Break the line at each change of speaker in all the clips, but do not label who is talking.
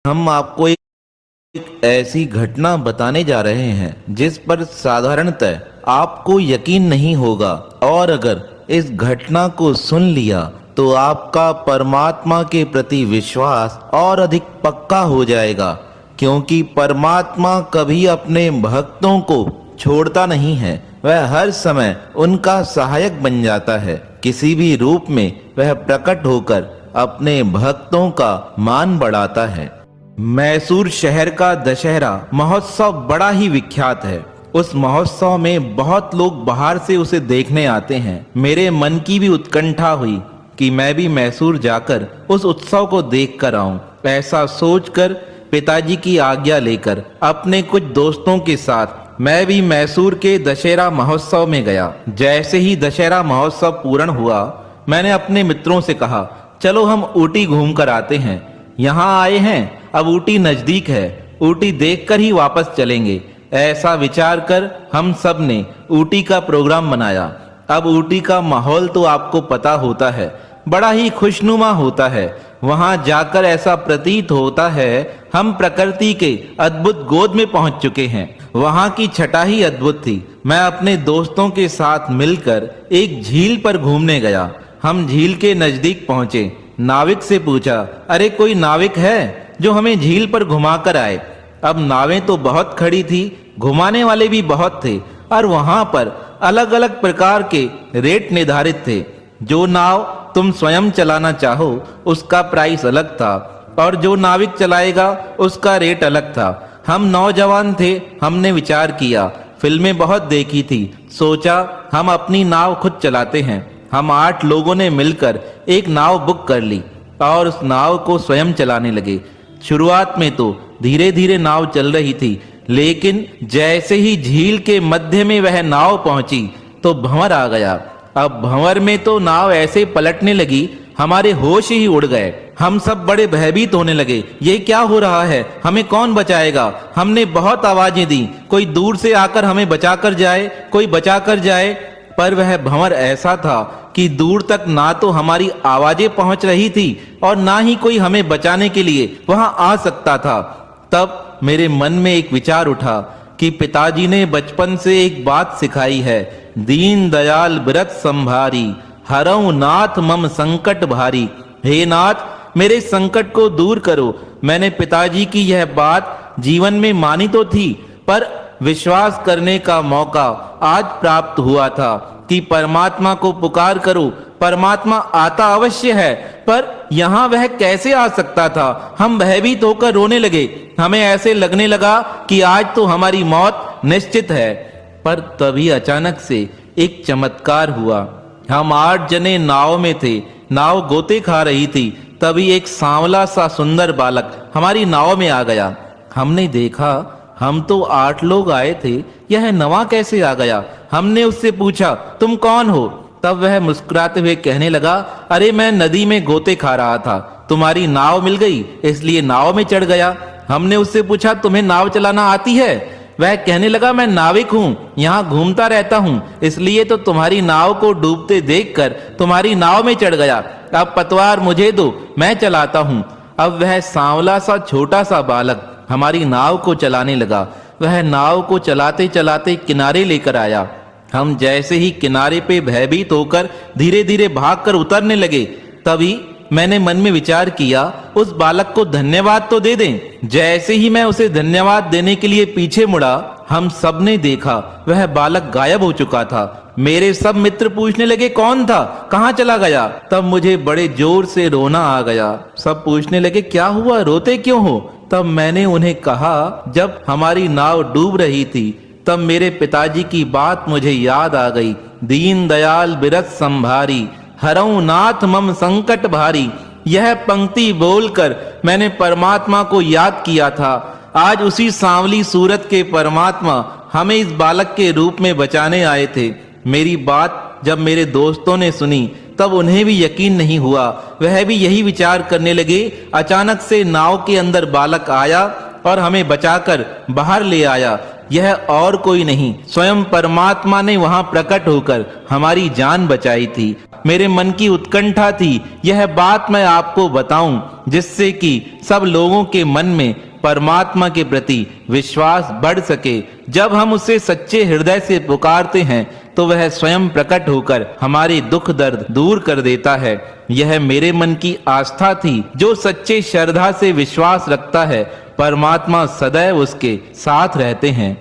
हम आपको एक ऐसी घटना बताने जा रहे हैं जिस पर साधारणतः आपको यकीन नहीं होगा, और अगर इस घटना को सुन लिया तो आपका परमात्मा के प्रति विश्वास और अधिक पक्का हो जाएगा, क्योंकि परमात्मा कभी अपने भक्तों को छोड़ता नहीं है। वह हर समय उनका सहायक बन जाता है। किसी भी रूप में वह प्रकट होकर अपने भक्तों का मान बढ़ाता है। मैसूर शहर का दशहरा महोत्सव बड़ा ही विख्यात है। उस महोत्सव में बहुत लोग बाहर से उसे देखने आते हैं। मेरे मन की भी उत्कंठा हुई कि मैं भी मैसूर जाकर उस उत्सव को देख कर आऊं। ऐसा सोचकर पिताजी की आज्ञा लेकर अपने कुछ दोस्तों के साथ मैं भी मैसूर के दशहरा महोत्सव में गया। जैसे ही दशहरा महोत्सव पूर्ण हुआ, मैंने अपने मित्रों से कहा, चलो हम ऊटी घूम कर आते हैं। यहाँ आए हैं, अब ऊटी नजदीक है, ऊटी देखकर ही वापस चलेंगे। ऐसा विचार कर हम सब ने ऊटी का प्रोग्राम बनाया। अब ऊटी का माहौल तो आपको पता होता है, बड़ा ही खुशनुमा होता है। वहां जाकर ऐसा प्रतीत होता है हम प्रकृति के अद्भुत गोद में पहुंच चुके हैं। वहां की छटा ही अद्भुत थी। मैं अपने दोस्तों के साथ मिलकर एक झील पर घूमने गया। हम झील के नजदीक पहुंचे। नाविक से पूछा, अरे कोई नाविक है जो हमें झील पर घुमाकर आए? अब नावें तो बहुत खड़ी थी, घुमाने वाले भी बहुत थे, और वहां पर अलग अलग प्रकार के रेट निर्धारित थे। जो नाव तुम स्वयं चलाना चाहो उसका प्राइस अलग था, और जो नाविक चलाएगा उसका रेट अलग था। हम नौजवान थे, हमने विचार किया, फिल्में बहुत देखी थी, सोचा हम अपनी नाव खुद चलाते हैं। हम 8 लोगों ने मिलकर एक नाव बुक कर ली और उस नाव को स्वयं चलाने लगे। शुरुआत में तो धीरे धीरे नाव चल रही थी, लेकिन जैसे ही झील के मध्य में वह नाव पहुंची तो भंवर आ गया। अब भंवर में तो नाव ऐसे पलटने लगी, हमारे होश ही उड़ गए। हम सब बड़े भयभीत होने लगे, ये क्या हो रहा है, हमें कौन बचाएगा? हमने बहुत आवाजें दी, कोई दूर से आकर हमें बचाकर जाए, कोई बचाकर जाए। पर वह भंवर ऐसा था कि दूर तक ना तो हमारी आवाजें पहुंच रही थी और ना ही कोई हमें बचाने के लिए वहां आ सकता था। तब मेरे मन में एक विचार उठा कि पिताजी ने बचपन से एक बात सिखाई है, दीन दयाल बिरत संभारी, हरऊ नाथ मम संकट भारी। हे नाथ, मेरे संकट को दूर करो। मैंने पिताजी की यह बात जीवन में मानी तो थी, पर विश्वास करने का मौका आज प्राप्त हुआ था कि परमात्मा को पुकार करो, परमात्मा आता अवश्य है, पर यहाँ वह कैसे आ सकता था? हम भयभीत होकर रोने लगे। हमें ऐसे लगने लगा कि आज तो हमारी मौत निश्चित है। पर तभी अचानक से एक चमत्कार हुआ। हम 8 जने नाव में थे, नाव गोते खा रही थी। तभी एक सांवला सा सुंदर बालक हमारी नाव में आ गया। हमने देखा, हम तो 8 लोग आए थे, यह नवा कैसे आ गया? हमने उससे पूछा, तुम कौन हो? तब वह मुस्कुराते हुए कहने लगा, अरे मैं नदी में गोते खा रहा था, तुम्हारी नाव मिल गई इसलिए नाव में चढ़ गया। हमने उससे पूछा, तुम्हें नाव चलाना आती है? वह कहने लगा, मैं नाविक हूँ, यहाँ घूमता रहता हूँ, इसलिए तो तुम्हारी नाव को डूबते देखकर तुम्हारी नाव में चढ़ गया। अब पतवार मुझे दो, मैं चलाता हूँ। अब वह सांवला सा छोटा सा बालक हमारी नाव को चलाने लगा। वह नाव को चलाते चलाते किनारे लेकर आया। हम जैसे ही किनारे पे भयभीत होकर धीरे धीरे भागकर उतरने लगे, तभी मैंने मन में विचार किया, उस बालक को धन्यवाद तो दे दें। जैसे ही मैं उसे धन्यवाद देने के लिए पीछे मुड़ा, हम सब ने देखा वह बालक गायब हो चुका था। मेरे सब मित्र पूछने लगे, कौन था, कहाँ चला गया? तब मुझे बड़े जोर से रोना आ गया। सब पूछने लगे, क्या हुआ, रोते क्यों हो? तब मैंने उन्हें कहा, जब हमारी नाव डूब रही थी तब मेरे पिताजी की बात मुझे याद आ गई, दीन दयाल बिरत संभारी, हरऊ नाथ मम संकट भारी। यह पंक्ति बोलकर मैंने परमात्मा को याद किया था। आज उसी सांवली सूरत के परमात्मा हमें इस बालक के रूप में बचाने आए थे। मेरी बात जब मेरे दोस्तों ने सुनी तब उन्हें भी यकीन नहीं हुआ। वह भी यही विचार करने लगे। अचानक से नाव के अंदर बालक आया और हमें बचाकर बाहर ले आया। यह और कोई नहीं, स्वयं परमात्मा ने वहां प्रकट होकर हमारी जान बचाई थी। मेरे मन की उत्कंठा थी यह बात मैं आपको बताऊं, जिससे कि सब लोगों के मन में परमात्मा के प्रति विश्वास बढ़ सके। जब हम उसे सच्चे हृदय से पुकारते हैं तो वह स्वयं प्रकट होकर हमारे दुख दर्द दूर कर देता है। यह मेरे मन की आस्था थी। जो सच्चे श्रद्धा से विश्वास रखता है, परमात्मा सदैव उसके साथ रहते हैं।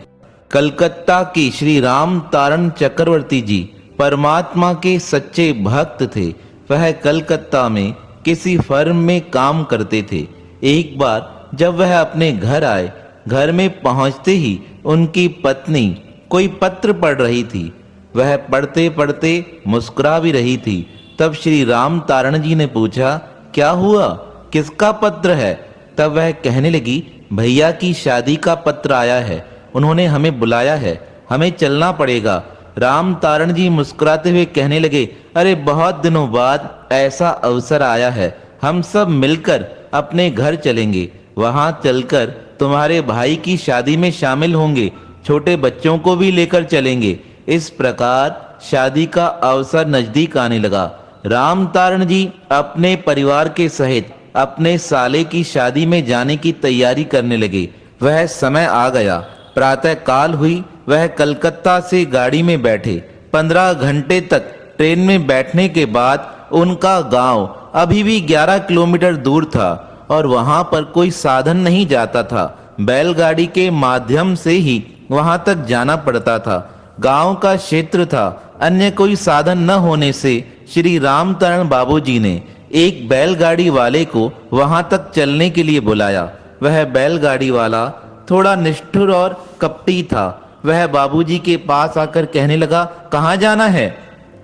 कलकत्ता के श्री राम तारण चक्रवर्ती जी परमात्मा के सच्चे भक्त थे। वह कलकत्ता में किसी फर्म में काम करते थे। एक बार जब वह अपने घर आए, घर में पहुंचते ही उनकी पत्नी कोई पत्र पढ़ रही थी। वह पढ़ते पढ़ते मुस्कुरा भी रही थी। तब श्री राम तारण जी ने पूछा, क्या हुआ, किसका पत्र है? तब वह कहने लगी, भैया की शादी का पत्र आया है, उन्होंने हमें बुलाया है, हमें चलना पड़ेगा। राम तारण जी मुस्कुराते हुए कहने लगे, अरे बहुत दिनों बाद ऐसा अवसर आया है, हम सब मिलकर अपने घर चलेंगे, वहां चलकर तुम्हारे भाई की शादी में शामिल होंगे, छोटे बच्चों को भी लेकर चलेंगे। इस प्रकार शादी का अवसर नजदीक आने लगा। राम तारण जी अपने परिवार के सहित अपने साले की शादी में जाने की तैयारी करने लगे। वह समय आ गया, प्रातः काल हुई। वह कलकत्ता से गाड़ी में बैठे। 15 घंटे तक ट्रेन में बैठने के बाद उनका गांव अभी भी 11 किलोमीटर दूर था और वहां पर कोई साधन नहीं जाता था। बैलगाड़ी के माध्यम से ही वहां तक जाना पड़ता था। गांव का क्षेत्र था, अन्य कोई साधन न होने से श्री राम तारण बाबूजी ने एक बैलगाड़ी वाले को वहां तक चलने के लिए बुलाया। वह बैलगाड़ी वाला थोड़ा निष्ठुर और कपटी था। वह बाबूजी के पास आकर कहने लगा, कहाँ जाना है?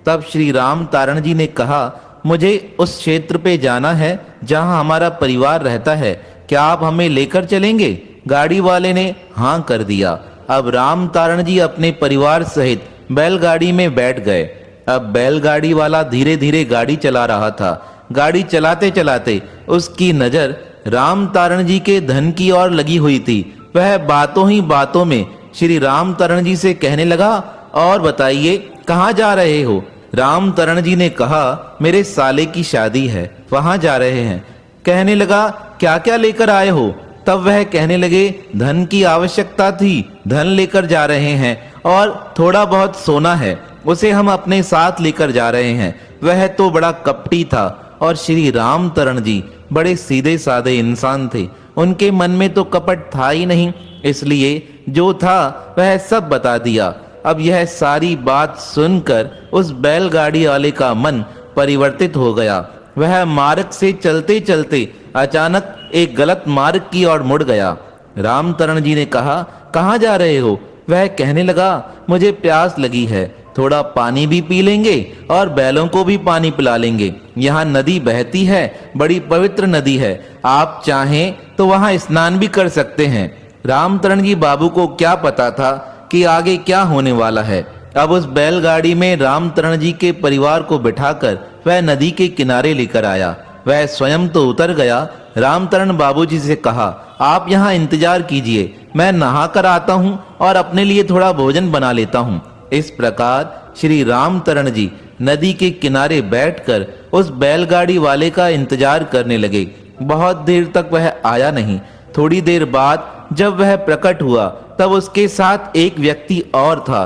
तब श्री राम तारण जी ने कहा, मुझे उस क्षेत्र पे जाना है जहां हमारा परिवार रहता है, क्या आप हमें लेकर चलेंगे? गाड़ी वाले ने हाँ कर दिया। अब राम तारण जी अपने परिवार सहित बैलगाड़ी में बैठ गए। अब बैलगाड़ी वाला धीरे धीरे गाड़ी चला रहा था। गाड़ी चलाते चलाते उसकी नजर राम तारण जी के धन की ओर लगी हुई थी। वह बातों ही बातों में श्री राम तारण जी से कहने लगा, और बताइए कहाँ जा रहे हो? राम तारण जी ने कहा, मेरे साले की शादी है, वहां जा रहे हैं। कहने लगा, क्या क्या लेकर आए हो? तब वह कहने लगे, धन की आवश्यकता थी, धन लेकर जा रहे हैं, और थोड़ा बहुत सोना है, उसे हम अपने साथ लेकर जा रहे हैं। वह तो बड़ा कपटी था और श्री राम तारण जी बड़े सीधे साधे इंसान थे। उनके मन में तो कपट था ही नहीं, इसलिए जो था वह सब बता दिया। अब यह सारी बात सुनकर उस बैलगाड़ी वाले का मन परिवर्तित हो गया। वह मार्ग से चलते चलते अचानक एक गलत मार्ग की ओर मुड़ गया। राम तारण जी ने कहा, कहाँ जा रहे हो? वह कहने लगा, मुझे प्यास लगी है, थोड़ा पानी भी पी लेंगे और बैलों को भी पानी पिला लेंगे। यहाँ नदी बहती है, बड़ी पवित्र नदी है, आप चाहें तो वहाँ स्नान भी कर सकते हैं। राम तारण जी बाबू को क्या पता था कि आगे क्या होने वाला है। अब उस बैलगाड़ी में राम तारण जी के परिवार को बिठाकर वह नदी के किनारे लेकर आया। वह स्वयं तो उतर गया। राम तारण बाबूजी से कहा, आप यहाँ इंतजार कीजिए, मैं नहा कर आता हूँ और अपने लिए थोड़ा भोजन बना लेता हूँ। इस प्रकार श्री राम तारण जी नदी के किनारे बैठकर उस बैलगाड़ी वाले का इंतजार करने लगे। बहुत देर तक वह आया नहीं। थोड़ी देर बाद जब वह प्रकट हुआ तब उसके साथ एक व्यक्ति और था।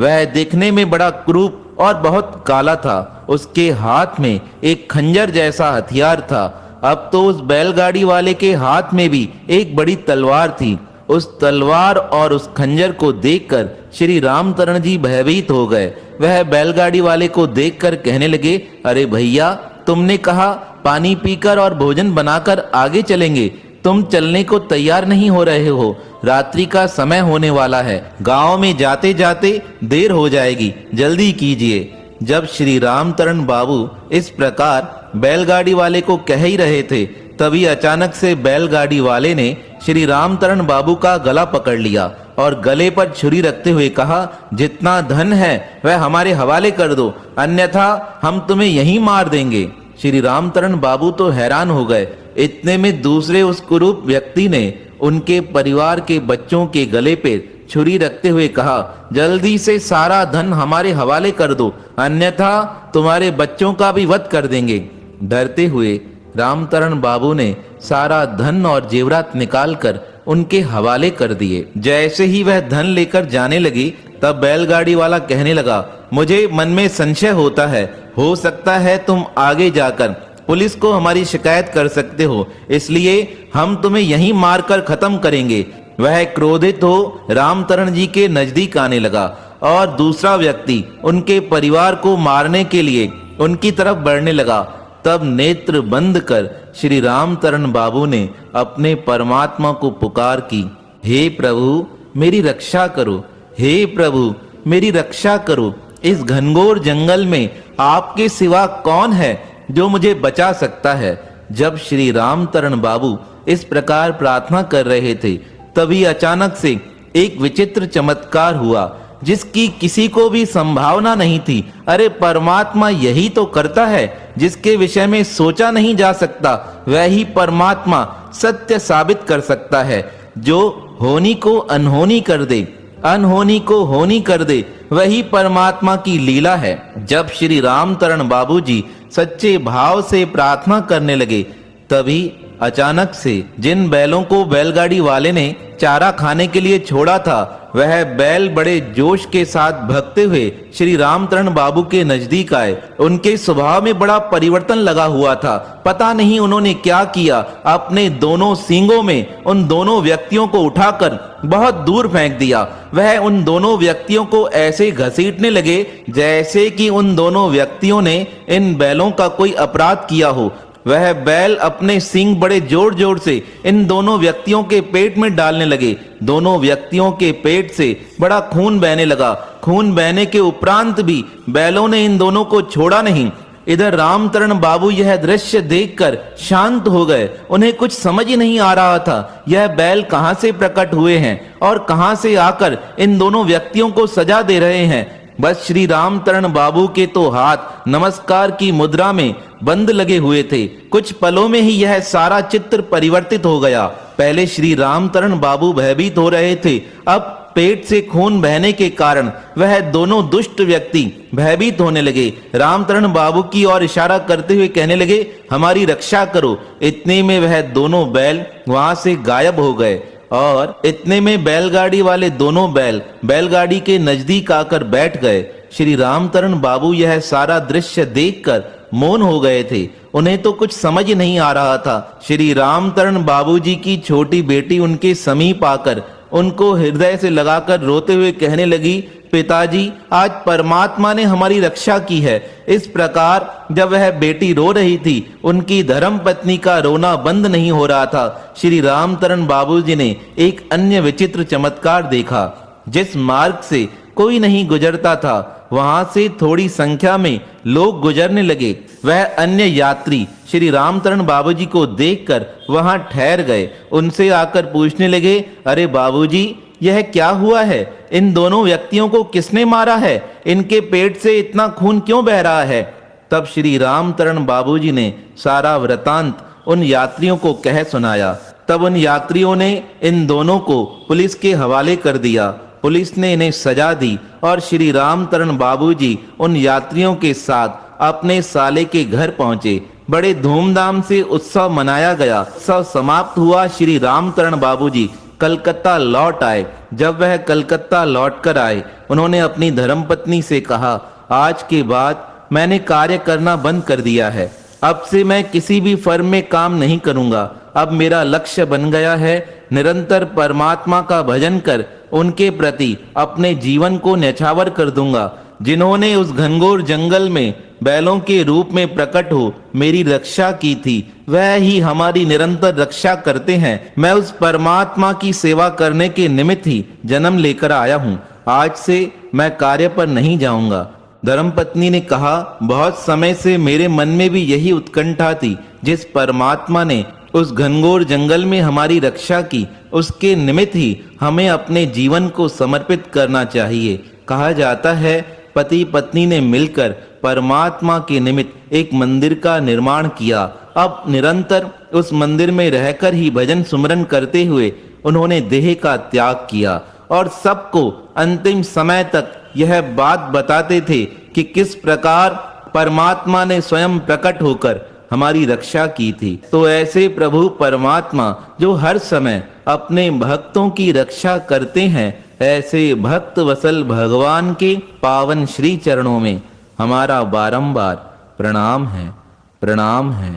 वह देखने में बड़ा क्रूर और बहुत काला था। उसके हाथ में एक खंजर जैसा हथियार था। अब तो उस बैलगाड़ी वाले के हाथ में भी एक बड़ी तलवार थी। उस तलवार और उस खंजर को देखकर श्री राम तारण जी भयभीत हो गए। वह बैलगाड़ी वाले को देखकर कहने लगे, अरे भैया, तुमने कहा पानी पीकर और भोजन बनाकर आगे चलेंगे, तुम चलने को तैयार नहीं हो रहे हो। रात्रि का समय होने वाला है, गांव में जाते जाते देर हो जाएगी, जल्दी कीजिए। जब श्री राम तारण बाबू इस प्रकार बैलगाड़ी वाले को कह ही रहे थे, तभी अचानक से बैलगाड़ी वाले ने श्री राम तारण बाबू का गला पकड़ लिया और गले पर छुरी रखते हुए कहा, जितना धन है वह हमारे हवाले कर दो, अन्यथा हम तुम्हें यहीं मार देंगे। श्री राम तारण बाबू तो हैरान हो गए। इतने में दूसरे उस कुरूप व्यक्ति ने उनके परिवार के बच्चों के गले पे छुरी रखते हुए कहा, जल्दी से सारा धन हमारे हवाले कर दो, अन्यथा तुम्हारे बच्चों का भी वध कर देंगे। डरते हुए रामतरण बाबू ने सारा धन और जेवरात निकालकर उनके हवाले कर दिए। जैसे ही वह धन लेकर जाने लगी, तब बैलगाड़ी वाला कहने लगा, मुझे मन में संशय होता है, हो सकता है तुम आगे जाकर पुलिस को हमारी शिकायत कर सकते हो, इसलिए हम तुम्हें यहीं मारकर खत्म करेंगे। वह क्रोधित हो रामतरण जी के नजदीक आने लगा और दूसरा व्यक्ति उनके परिवार को मारने के लिए उनकी तरफ बढ़ने लगा। तब नेत्र बंद कर श्री रामतरण बाबू ने अपने परमात्मा को पुकार की, हे प्रभु मेरी रक्षा करो, हे प्रभु मेरी रक्षा करो। इस घनघोर जंगल में आपके सिवा कौन है जो मुझे बचा सकता है। जब श्री रामतरण बाबू इस प्रकार प्रार्थना कर रहे थे, तभी अचानक से एक विचित्र चमत्कार हुआ जिसकी किसी को भी संभावना नहीं थी। अरे परमात्मा यही तो करता है जिसके विषय में सोचा नहीं जा सकता, वह ही परमात्मा सत्य साबित कर सकता है। जो होनी को अनहोनी कर दे, अनहोनी को होनी कर दे, वही परमात्मा की लीला है। जब श्री रामतरण बाबूजी सच्चे भाव से प्रार्थना करने लगे, तभी अचानक से जिन बैलों को बैलगाड़ी वाले ने चारा खाने के लिए छोड़ा था, वह बैल बड़े जोश के साथ भगते हुए श्री रामतरण बाबू के नजदीक आए। उनके स्वभाव में बड़ा परिवर्तन लगा हुआ था। पता नहीं उन्होंने क्या किया, अपने दोनों सींगों में उन दोनों व्यक्तियों को उठाकर बहुत दूर फेंक दिया। वह उन दोनों व्यक्तियों को ऐसे घसीटने लगे जैसे कि उन दोनों व्यक्तियों ने इन बैलों का कोई अपराध किया हो। वह बैल अपने सींग बड़े जोर जोर से इन दोनों व्यक्तियों के पेट में डालने लगे। दोनों व्यक्तियों के पेट से बड़ा खून बहने लगा। खून बहने के उपरांत भी बैलों ने इन दोनों को छोड़ा नहीं। इधर रामतरण बाबू यह दृश्य देखकर शांत हो गए। उन्हें कुछ समझ ही नहीं आ रहा था, यह बैल कहां से प्रकट हुए हैं और कहां से आकर इन दोनों व्यक्तियों को सजा दे रहे हैं। बस श्री रामतरण बाबू के तो हाथ नमस्कार की मुद्रा में बंद लगे हुए थे। कुछ पलों में ही यह सारा चित्र परिवर्तित हो गया। पहले श्री रामतरण बाबू भयभीत हो रहे थे, अब पेट से खून बहने के कारण वह दोनों दुष्ट व्यक्ति भयभीत होने लगे। रामतरण बाबू की ओर इशारा करते हुए कहने लगे, हमारी रक्षा करो। इतने में वह दोनों बैल वहां से गायब हो गए और इतने में बैलगाड़ी वाले दोनों बैल बैलगाड़ी के नजदीक आकर बैठ गए। श्री रामतरण बाबू यह सारा दृश्य देखकर मौन हो गए थे। उन्हें तो कुछ समझ ही नहीं आ रहा था। श्री रामतरण बाबूजी की छोटी बेटी उनके समीप आकर उनको हृदय से लगाकर रोते हुए कहने लगी, पिताजी आज परमात्मा ने हमारी रक्षा की है। इस प्रकार जब वह बेटी रो रही थी, उनकी धर्म पत्नी का रोना बंद नहीं हो रहा था। श्री रामतरण बाबूजी ने एक अन्य विचित्र चमत्कार देखा। जिस मार्ग से कोई नहीं गुजरता था, वहां से थोड़ी संख्या में लोग गुजरने लगे। वह अन्य यात्री श्री रामतरण बाबूजी को देखकर वहां ठहर गए। उनसे आकर पूछने लगे, अरे बाबूजी यह क्या हुआ है? इन दोनों व्यक्तियों को किसने मारा है? इनके पेट से इतना खून क्यों बह रहा है? तब श्री रामतरण बाबूजी ने सारा वृतांत उन यात्रियों को कह सुनाया। तब उन यात्रियों ने इन दोनों को पुलिस के हवाले कर दिया। पुलिस ने इन्हें सजा दी और श्री रामतरण बाबूजी उन यात्रियों के साथ अपने साले के घर पहुंचे। बड़े धूमधाम से उत्सव मनाया गया। उत्सव समाप्त हुआ। श्री रामतरण बाबूजी कलकत्ता लौट आए। जब वह कलकत्ता लौटकर आए, उन्होंने अपनी धर्मपत्नी से कहा, आज के बाद मैंने कार्य करना बंद कर दिया है। अब से मैं किसी भी फर्म में काम नहीं करूंगा। अब मेरा लक्ष्य बन गया है निरंतर परमात्मा का भजन कर उनके प्रति अपने जीवन को न्यौछावर कर दूंगा। जिन्होंने उस घनघोर जंगल में बैलों के रूप में प्रकट हो मेरी रक्षा की थी, वह ही हमारी निरंतर रक्षा करते हैं। मैं उस परमात्मा की सेवा करने के निमित्त ही जन्म लेकर आया हूँ। आज से मैं कार्य पर नहीं जाऊंगा। धर्मपत्नी ने कहा, बहुत समय से मेरे मन में भी यही उत्कंठा थी। जिस परमात्मा ने उस घनघोर जंगल में हमारी रक्षा की, उसके निमित्त ही हमें अपने जीवन को समर्पित करना चाहिए। कहा जाता है पति पत्नी ने मिलकर परमात्मा के निमित्त एक मंदिर का निर्माण किया। अब निरंतर उस मंदिर में रहकर ही भजन सुमरन करते हुए उन्होंने देह का त्याग किया और सबको अंतिम समय तक यह बात बताते थे कि किस प्रकार परमात्मा ने स्वयं प्रकट होकर हमारी रक्षा की थी। तो ऐसे प्रभु परमात्मा जो हर समय अपने भक्तों की रक्षा करते हैं, ऐसे भक्त वसल भगवान के पावन श्री चरणों में हमारा बारंबार प्रणाम है, प्रणाम है,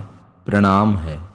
प्रणाम है।